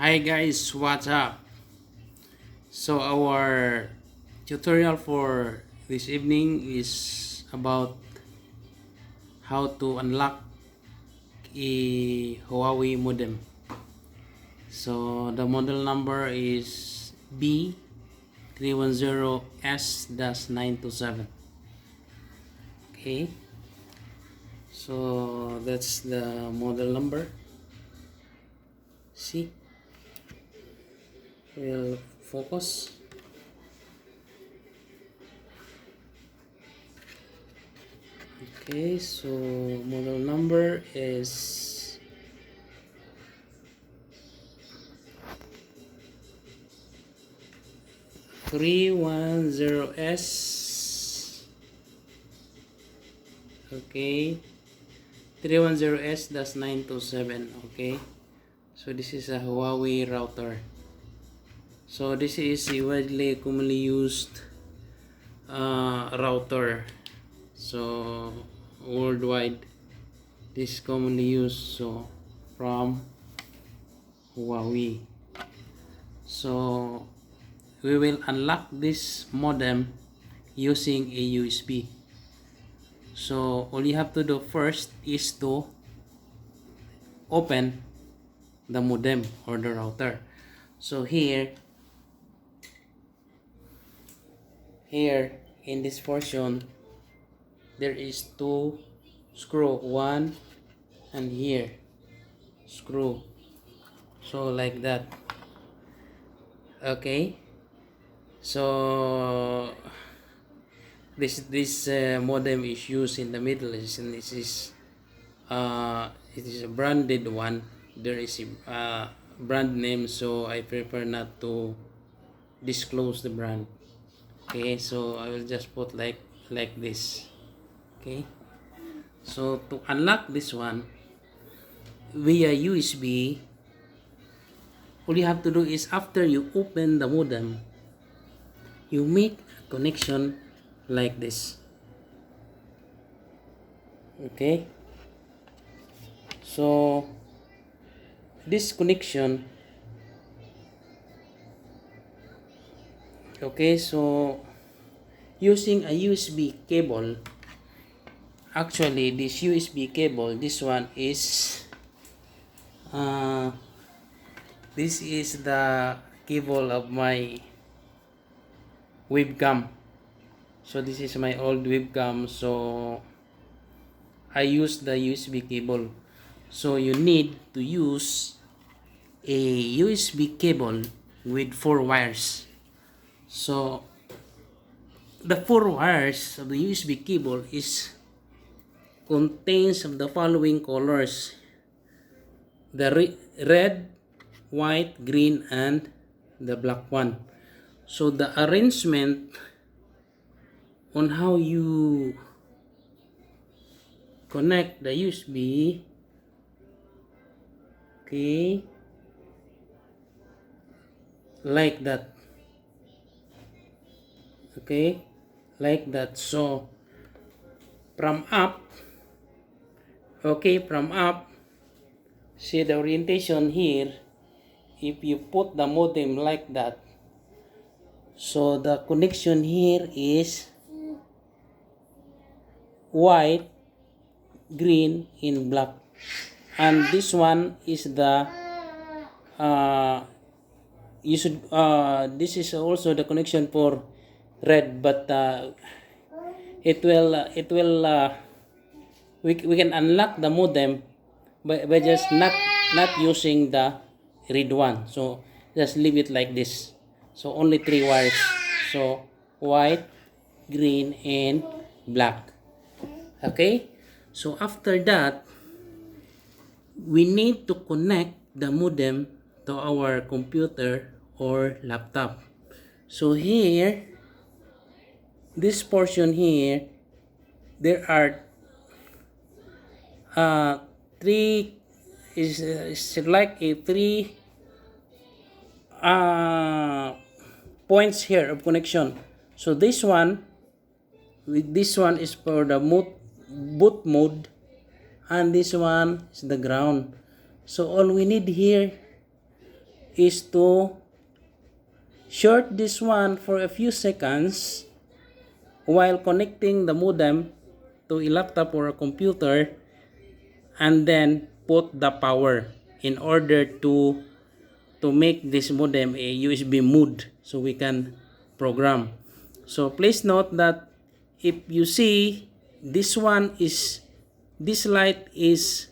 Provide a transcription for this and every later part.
Hi guys, what's up? So our tutorial for this evening is about how to unlock a Huawei modem. So the model number is B310S-927. Okay, so that's the model number. See, we'll focus. Okay, so model number is 310S. Okay, 310S-927. Okay, so this is a Huawei router. So this is a widely commonly used router. So worldwide, this is commonly used. So from Huawei. So we will unlock this modem using a USB. So all you have to do first is to open the modem or the router. So here in this portion there is two screw, one and here screw, so like that. Okay, so this modem is used in the Middle East, and this is it is a branded one. There is a brand name, so I prefer not to disclose the brand. Okay, so I will just put like this. Okay, so to unlock this one via USB, all you have to do is after you open the modem, you make a connection like this. Okay, so this connection, okay, so using a USB cable, actually this USB cable, this one is this is the cable of my webcam. So this is my old webcam, so I use the USB cable. So you need to use a USB cable with 4 wires. So the 4 wires of the USB cable is contains of the following colors: the red, white, green, and the black one. So the arrangement on how you connect the USB, okay, like that. Okay, like that. So from up, okay, from up, see the orientation here. If you put the modem like that, so the connection here is white, green, and black, and this one is the you should this is also the connection for red, but we can unlock the modem by just not using the red one. So just leave it like this. So only 3 wires, so white, green, and black. Okay, so after that we need to connect the modem to our computer or laptop. So here, this portion here, there are three is like a three points here of connection. So this one with this one is for the boot mode, and this one is the ground. So all we need here is to short this one for a few seconds while connecting the modem to a laptop or a computer, and then put the power in order to make this modem a USB mode so we can program. So please note that if you see this light is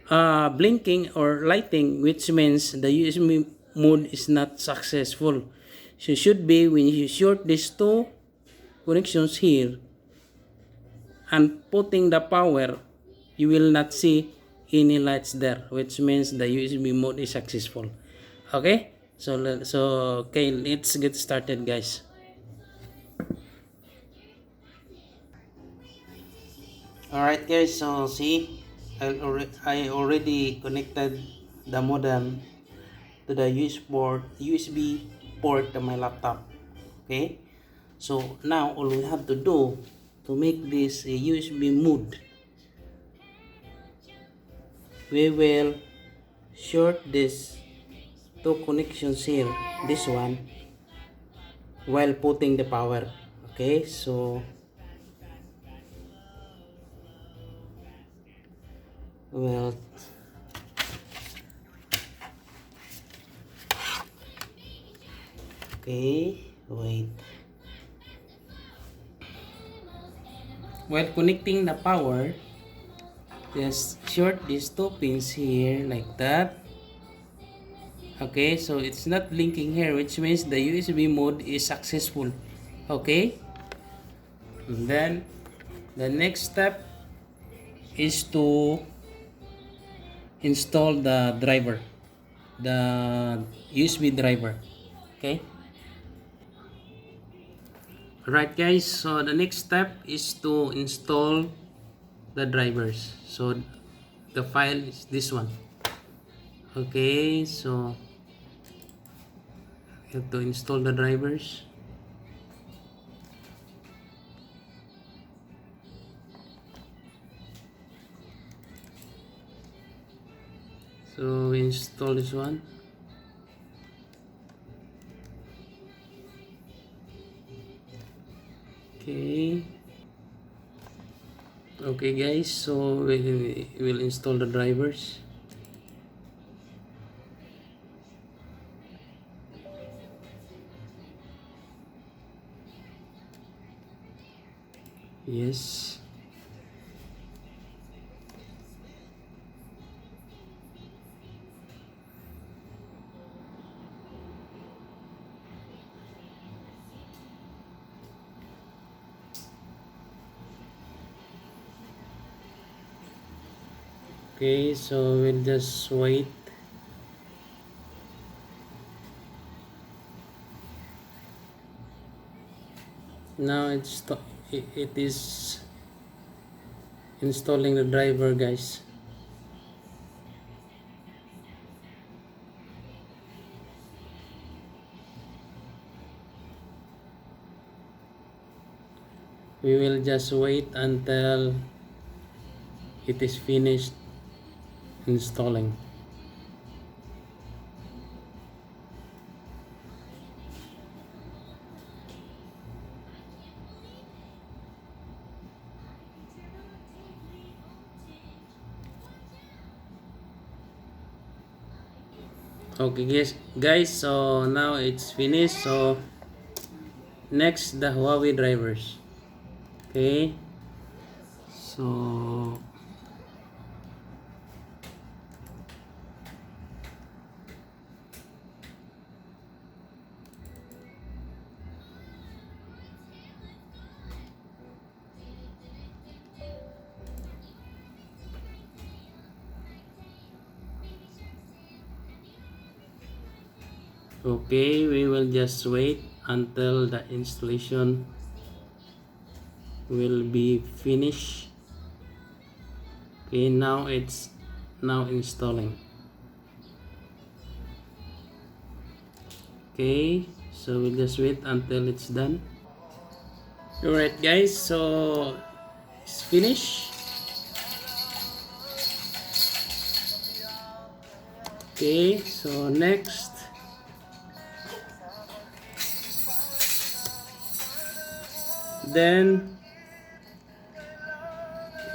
blinking or lighting, which means the USB mode is not successful. So should be when you short these two connections here and putting the power, you will not see any lights there, which means the USB mode is successful. Okay, so okay, let's get started, guys. Alright, guys, so see, I already connected the modem to the USB port of my laptop. Okay, so now all we have to do to make this a USB mode, we will short this two connections here, this one, while putting the power. Okay, so well, okay, wait. While connecting the power, just short these two pins here like that. Okay, so it's not blinking here, which means the USB mode is successful. Okay, and then the next step is to install the driver, the USB driver. Okay, alright, guys, so the next step is to install the drivers. So the file is this one. Okay, so you have to install the drivers. So we install this one. Okay, okay, guys, so we will install the drivers. Yes. Okay, so we'll just wait. Now it is installing the driver, guys. We will just wait until it is finished installing. Okay, guys, so now it's finished. So next, the Huawei drivers. Okay, so okay, we will just wait until the installation will be finished. Okay, now it's installing. Okay, so we'll just wait until it's done. Alright, guys, so it's finished. Okay, so next, then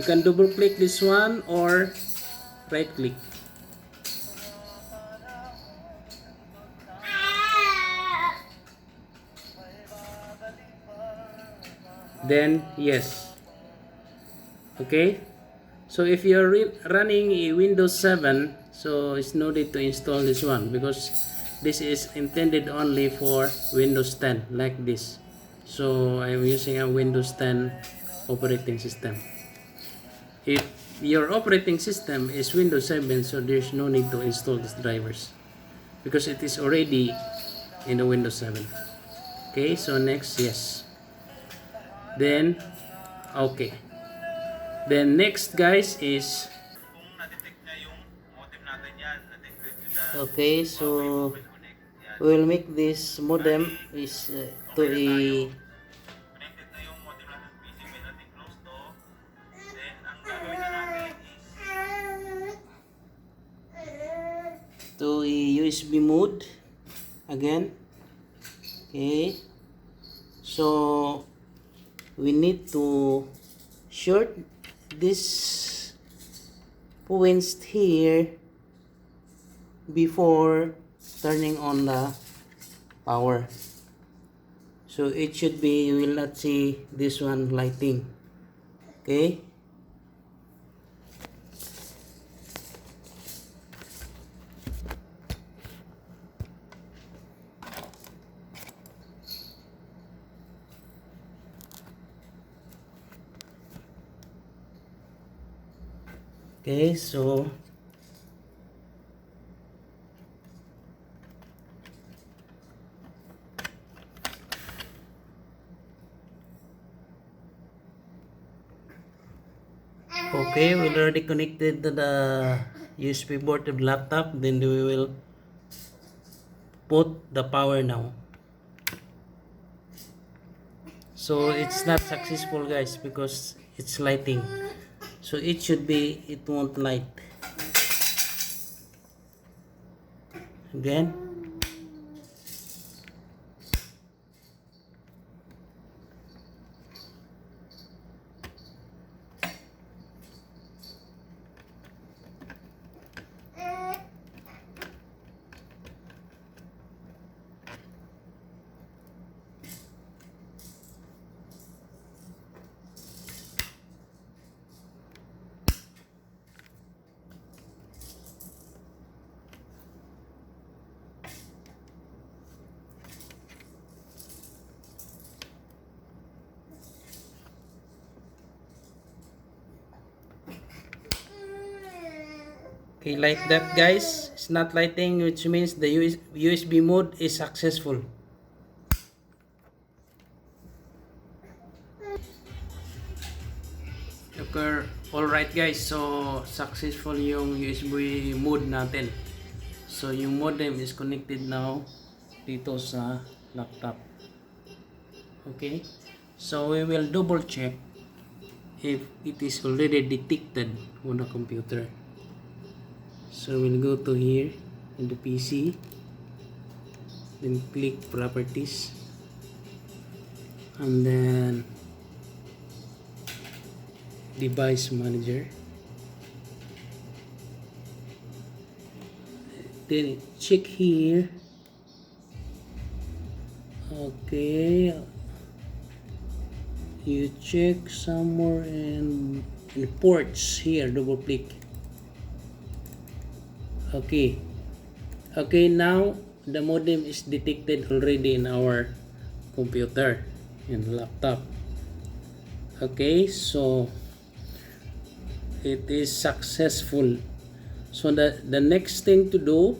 you can double click this one or right click. Then yes. Okay, so if you're running a Windows 7, so it's no need to install this one because this is intended only for Windows 10 like this. So I'm using a Windows 10 operating system. If your operating system is Windows 7, so there's no need to install these drivers because it is already in the Windows 7. Okay, so next, yes. Then okay, then next guys is okay, so we will make this modem is to a USB mode again. Okay, so we need to short this points here before turning on the power. So it should be, you will not see this one lighting. Okay, okay, so okay, we already connected to the USB board of the laptop. Then we will put the power now. So it's not successful guys because it's lighting. So it should be, it won't light. Again. Okay, like that guys, it's not lighting, which means the USB mode is successful. Okay, alright guys, so successful yung USB mode natin. So yung modem is connected now dito sa laptop. Okay, so we will double check if it is already detected on the computer. So we'll go to here in the PC, then click properties, and then device manager, then check here. Okay, you check somewhere in ports here, double click. Okay, now the modem is detected already in our computer, in laptop. Okay, so it is successful. So the next thing to do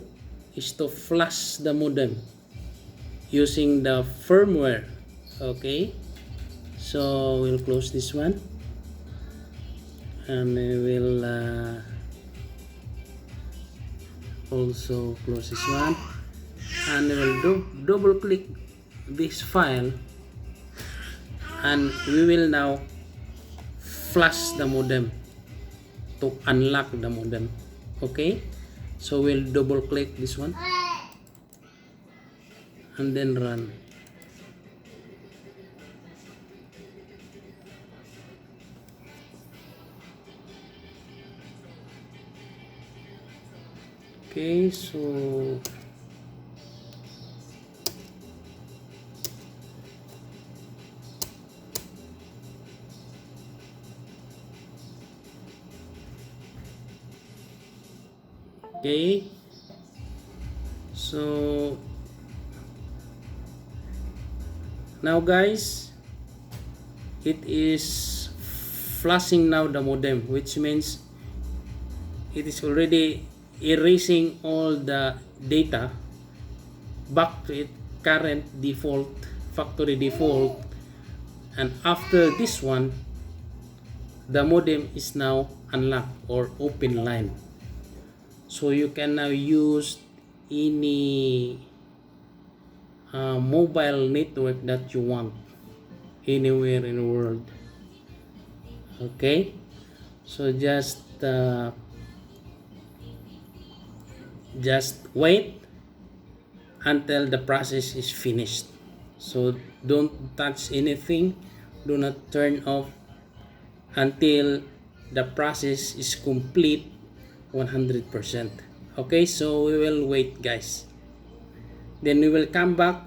is to flash the modem using the firmware. Okay, so we'll close this one and we will also close this one, and we will double click this file, and we will now flash the modem to unlock the modem. Okay, So we'll double click this one and then run. Okay, so okay, so now guys, it is flashing now the modem, which means it is already erasing all the data back to its current default factory default, and after this one the modem is now unlocked or open line, so you can now use any mobile network that you want anywhere in the world. Okay, so just wait until the process is finished. So don't touch anything, do not turn off until the process is complete 100%. Okay, so we will wait guys, then we will come back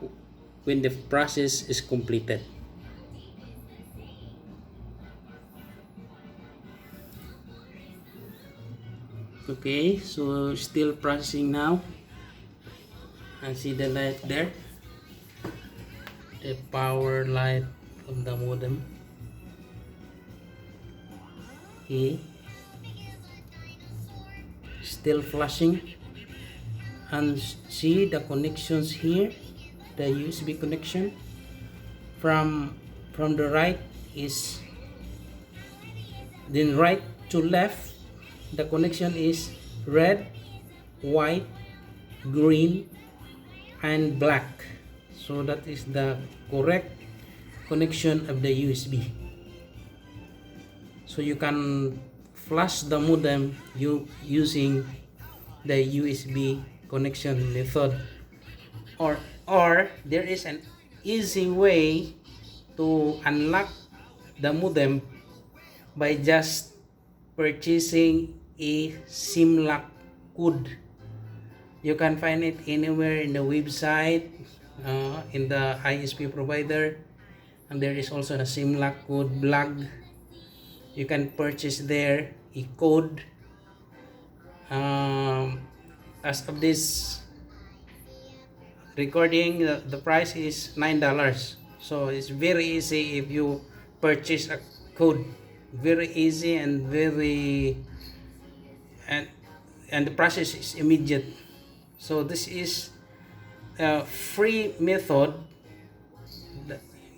when the process is completed. Okay, so still processing now. I see the light there, the power light of the modem. Okay, still flashing, and see the connections here, the USB connection from the right is, then right to left the connection is red, white, green and black. So that is the correct connection of the USB. So you can flash the modem using the USB connection method, or there is an easy way to unlock the modem by just purchasing a SIM lock code. You can find it anywhere in the website, in the ISP provider, and there is also the SIM lock code blog. You can purchase there a code. As of this recording, the price is $9. So it's very easy if you purchase a code, very easy and very and the process is immediate. So this is a free method.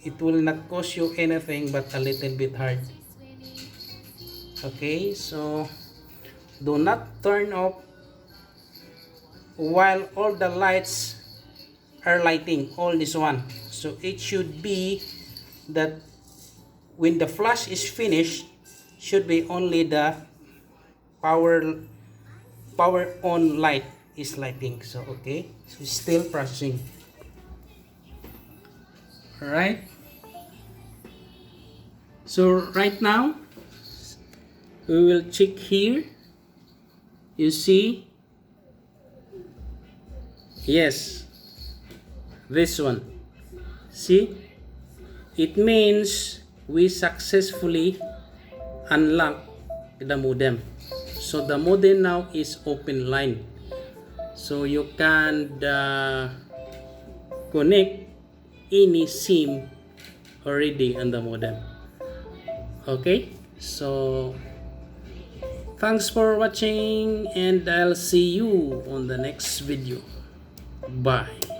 It will not cost you anything but a little bit hard. Okay, so do not turn off while all the lights are lighting, all this one. So it should be that when the flash is finished, should be only the power on light is lighting. So okay, so still processing. All right, so right now we will check here. You see, yes, this one, see, it means we successfully unlocked the modem. So the modem now is open line, so you can connect any SIM already on the modem. Okay, so thanks for watching, and I'll see you on the next video. Bye.